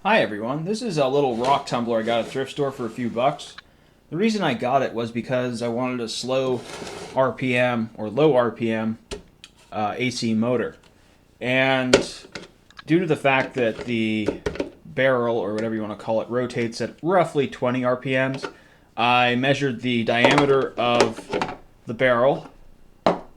Hi everyone, this is a little rock tumbler I got at a thrift store for a few bucks. The reason I got it was because I wanted a slow RPM or low RPM AC motor. And due to the fact that the barrel, or whatever you want to call it, rotates at roughly 20 RPMs, I measured the diameter of the barrel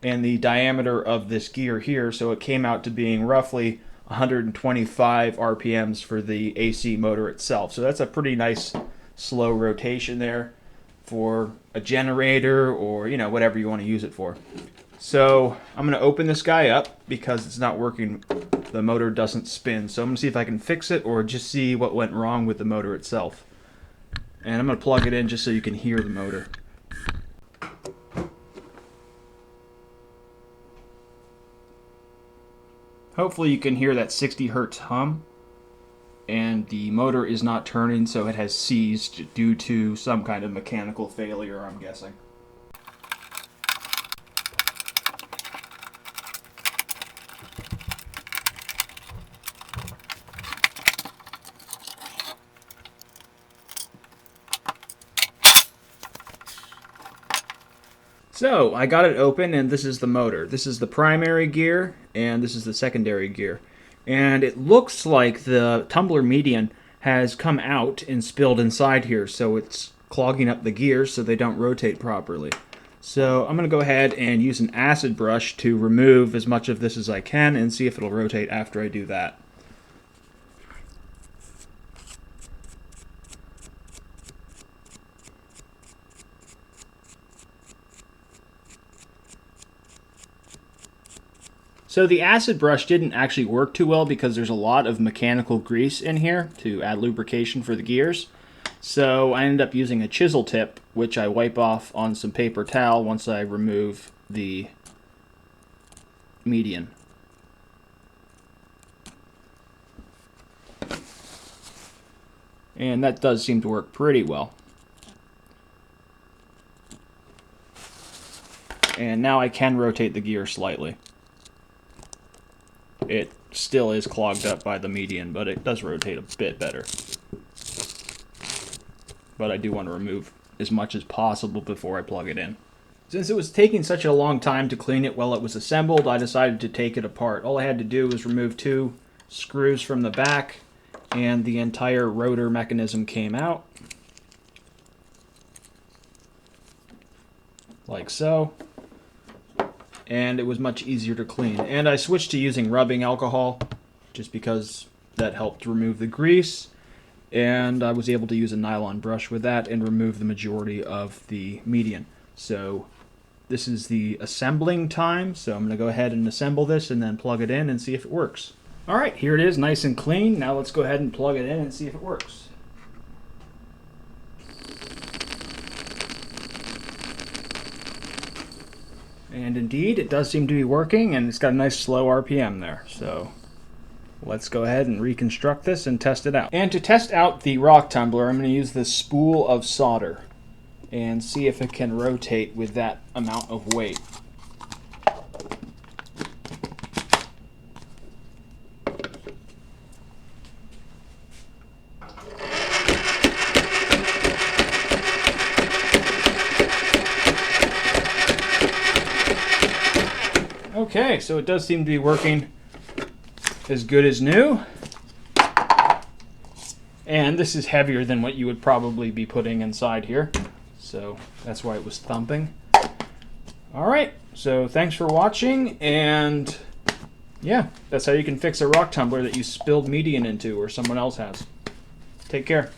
and the diameter of this gear here, so it came out to being roughly 125 RPMs for the AC motor itself. So that's a pretty nice slow rotation there for a generator or, whatever you want to use it for. So I'm going to open this guy up because it's not working. The motor doesn't spin. So I'm going to see if I can fix it or just see what went wrong with the motor itself. And I'm going to plug it in just so you can hear the motor. Hopefully you can hear that 60 hertz hum, and the motor is not turning, so it has seized due to some kind of mechanical failure, I'm guessing. So I got it open, and this is the motor. This is the primary gear, and this is the secondary gear. And it looks like the tumbler median has come out and spilled inside here, so it's clogging up the gears so they don't rotate properly. So I'm going to go ahead and use an acid brush to remove as much of this as I can and see if it'll rotate after I do that. So the acid brush didn't actually work too well because there's a lot of mechanical grease in here to add lubrication for the gears. So I ended up using a chisel tip, which I wipe off on some paper towel once I remove the median. And that does seem to work pretty well. And now I can rotate the gear slightly. It still is clogged up by the median, but it does rotate a bit better. But I do want to remove as much as possible before I plug it in. Since it was taking such a long time to clean it while it was assembled, I decided to take it apart. All I had to do was remove 2 screws from the back, and the entire rotor mechanism came out. Like so. And it was much easier to clean. And I switched to using rubbing alcohol just because that helped remove the grease, and I was able to use a nylon brush with that and remove the majority of the median. So this is the assembling time, so I'm going to go ahead and assemble this and then plug it in and see if it works. Alright, here it is, nice and clean. Now let's go ahead and plug it in and see if it works. And indeed, it does seem to be working, and it's got a nice slow RPM there. So let's go ahead and reconstruct this and test it out. And to test out the rock tumbler, I'm going to use this spool of solder and see if it can rotate with that amount of weight. Okay, so it does seem to be working as good as new. And this is heavier than what you would probably be putting inside here. So that's why it was thumping. Alright, so thanks for watching, and yeah, that's how you can fix a rock tumbler that you spilled median into or someone else has. Take care.